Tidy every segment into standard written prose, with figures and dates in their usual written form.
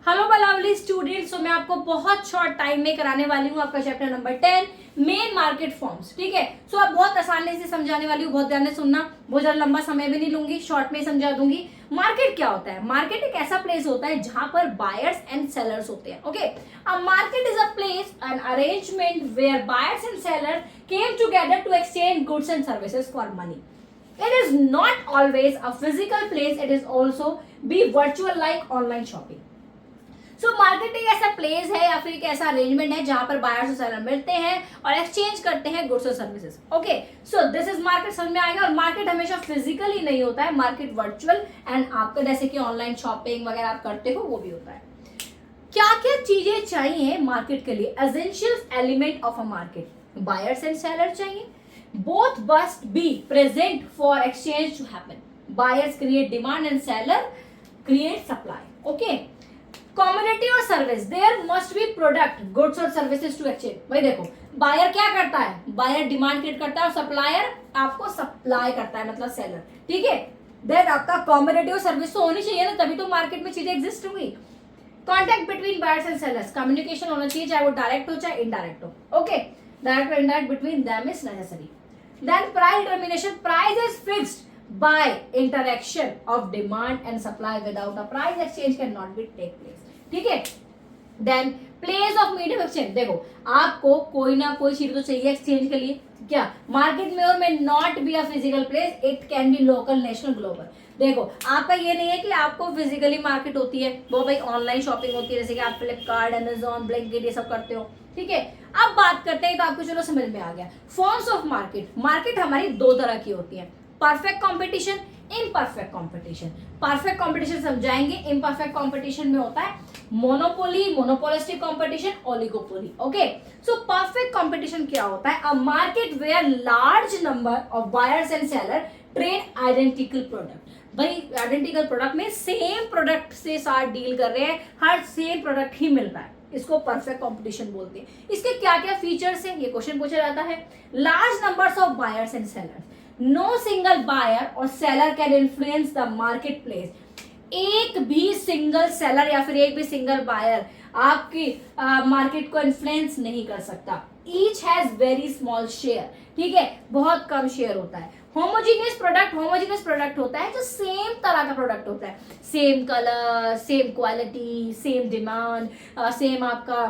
Hello lovely students, तो मैं आपको बहुत शॉर्ट टाइम में कराने वाली हूँ आपका chapter number 10 main market forms. ठीक है, सो आप बहुत आसानी से समझाने वाली हूँ, बहुत ध्यान से सुनना, बहुत ज्यादा लंबा समय भी नहीं लूंगी, शॉर्ट में समझा दूंगी। मार्केट क्या होता है? मार्केट एक ऐसा प्लेस होता है जहां पर बायर्स एंड सेलर्स होते हैं। Okay, a market is a place an arrangement where buyers and seller came together to exchange goods and services for money. It is not always a physical place, it is also be virtual like online shopping. So market एक ऐसा place है या फिर एक ऐसा arrangement है जहां पर बायर्स और सेलर मिलते हैं और एक्सचेंज करते हैं गुड्स और services. Okay, so this is market, समझ में आएगा। और मार्केट हमेशा फिजिकली नहीं होता है, मार्केट वर्चुअल एंड आपका जैसे कि ऑनलाइन शॉपिंग वगैरह आप करते हो वो भी होता है। क्या क्या चीजें चाहिए मार्केट के लिए? Essential element of a market, buyers and seller चाहिए, both must be present for exchange to happen. Buyers create demand and seller create supply. Okay, commodity और service, there must be product, goods और services to exchange. भाई देखो, buyer क्या करता है? Buyer demand create करता है और सप्लायर आपको सप्लाई करता है, मतलब सेलर। ठीक है, देन आपका कॉमोडिटी और सर्विस तो होनी चाहिए ना, तभी तो मार्केट में चीजें एग्जिस्ट होंगी। Contact between buyers and sellers, communication होना चाहिए, चाहे वो डायरेक्ट हो चाहे इनडायरेक्ट हो। ओके, डायरेक्ट और indirect between them is necessary. Then price determination, price is fixed by interaction of demand and supply. Without a price exchange cannot be take place. ठीक है, then place of medium exchange, देखो आपको कोई ना कोई चीज तो चाहिए एक्सचेंज के लिए। क्या मार्केट में और में not be a physical place, it can be local, national, global. देखो आपका ये नहीं है कि आपको फिजिकली मार्केट होती है, वो भाई ऑनलाइन शॉपिंग होती है, जैसे कि आप फ्लिपकार्ट, अमेजॉन, ब्लिंकिट ये सब करते हो। ठीक है, अब बात करते हैं तो आपको चलो समझ में आ गया। फॉर्म्स ऑफ मार्केट, मार्केट हमारी दो तरह की होती है, perfect competition, imperfect competition. Perfect competition समझाएंगे, इम्परफेक्ट कंपटीशन में होता है monopoly, monopolistic competition, oligopoly. Okay, so perfect competition क्या होता है? A market where large number of buyers and seller trade identical product. भाई आइडेंटिकल प्रोडक्ट में सेम प्रोडक्ट से साथ डील कर रहे हैं, हर सेम प्रोडक्ट ही मिल रहा है, इसको परफेक्ट कंपटीशन बोलते हैं। इसके क्या क्या फीचर्स हैं, ये क्वेश्चन पूछा जाता है। Large numbers of buyers and sellers, no single buyer और seller can influence the market place. एक भी सिंगल सेलर या फिर एक भी सिंगल बायर आपकी मार्केट को इन्फ्लुएंस नहीं कर सकता। Each has very small share, ठीक है, बहुत कम शेयर होता है। होमोजीनियस प्रोडक्ट होता है जो सेम तरह का प्रोडक्ट होता है, same colour, same quality, same demand, same आपका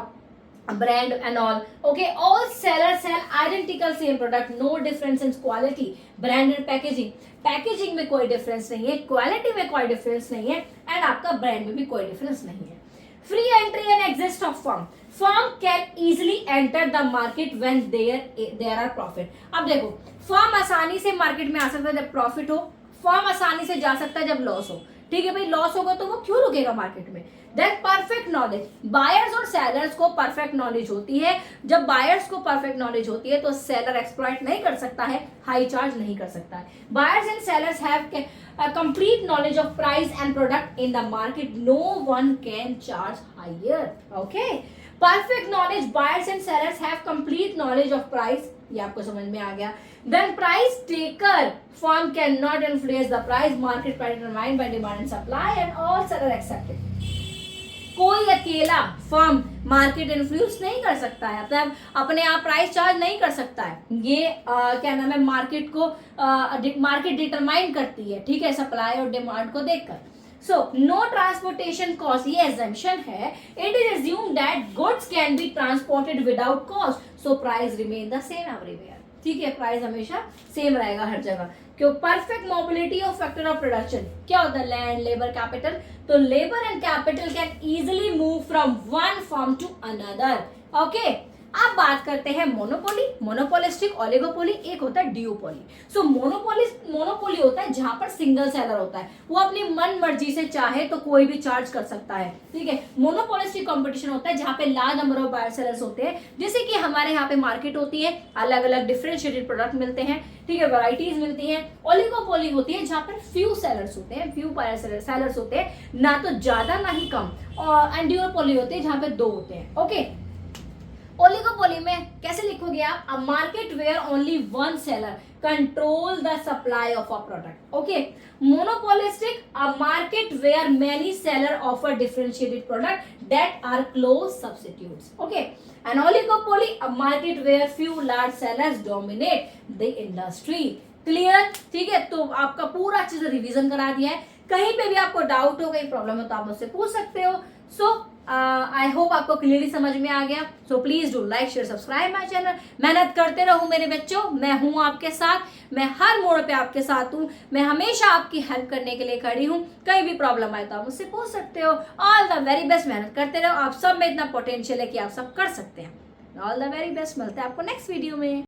brand and all. Okay, all seller sell identical same product, no difference in quality, brand and packaging. Packaging में कोई डिफरेंस नहीं है, क्वालिटी में कोई डिफरेंस नहीं है, एंड आपका ब्रांड में भी कोई डिफरेंस नहीं है। Free entry and exist of firm can easily enter the market when there are profit. अब देखो, फर्म आसानी से मार्केट में आ सकता है जब प्रॉफिट हो, फर्म आसानी से जा सकता है जब लॉस हो। ठीक है भाई, लॉस होगा तो वो क्यों रुकेगा मार्केट में? देन परफेक्ट नॉलेज, बायर्स और सेलर्स को परफेक्ट नॉलेज होती है। जब बायर्स को परफेक्ट नॉलेज होती है तो सेलर एक्सप्लॉइट नहीं कर सकता है, हाई चार्ज नहीं कर सकता है। Buyers and sellers have complete knowledge of price and product in the market, no one can charge higher. Okay, perfect knowledge, buyers and sellers have complete knowledge of price, ये आपको समझ में आ गया। Then price taker firm cannot influence the price, market price determined by demand and supply and all seller accepted. कोई अकेला firm market influence नहीं कर सकता है, मतलब अपने आप प्राइस चार्ज नहीं कर सकता है। ये क्या नाम है, मार्केट को मार्केट डिटरमाइन करती है, ठीक है, सप्लाई और डिमांड को देखकर। सो नो ट्रांसपोर्टेशन कॉस्ट, ये एग्जम्पशन है। It is assume that goods can be transported without cost, so price remain the same everywhere. ठीक है, प्राइस हमेशा सेम रहेगा हर जगह। क्यों? Perfect mobility of factor of production, क्या होता है? Land, labour, capital. तो labour and capital can easily move from one firm to another. Okay, अब बात करते हैं मोनोपोली, मोनोपोलिस्टिक, ओलिगोपोली, एक होता है ड्यूपोली। सो मोनोपोली होता है जहां पर सिंगल सेलर होता है, वो अपनी मन मर्जी से चाहे तो कोई भी चार्ज कर सकता है। ठीक है, मोनोपोलिस्टिक कंपटीशन होता है जहां पे large number of buyer sellers होते हैं, जैसे कि हमारे यहाँ पे मार्केट होती है, अलग अलग डिफरेंशिएटेड प्रोडक्ट मिलते हैं, ठीक है, वैरायटीज मिलती हैं। ओलिगोपोली होती है जहां पर फ्यू सेलर्स होते हैं, फ्यू बायर सेलर्स होते हैं, ना तो ज्यादा ना ही कम। और एंड ड्यूपोली होती है जहां पे दो होते हैं। ओके, ओलिगोपोली में कैसे लिखोगे आप? A market where only one seller control the supply of a product. Okay. Monopolistic, a market where many seller offer differentiated product that are close substitutes. Okay. An oligopoly, a market where few large sellers dominate the industry. Clear? ठीक है, तो आपका पूरा अच्छे से revision करा दिया है. कहीं पे भी आपको डाउट हो, कहीं प्रॉब्लम हो तो आप मुझसे पूछ सकते हो. सो आई होप आपको क्लियरली समझ में आ गया. So please do like share subscribe my channel. मेहनत करते रहो मेरे बच्चों, मैं हूं आपके साथ, मैं हर मोड़ पे आपके साथ हूं, मैं हमेशा आपकी हेल्प करने के लिए खड़ी हूं. कहीं भी प्रॉब्लम आए तो आप मुझसे पूछ सकते हो. All the very best. मेहनत करते रहो, आप सब में इतना पोटेंशियल है कि आप सब कर सकते हैं. All the very best. मिलते हैं आपको नेक्स्ट वीडियो में.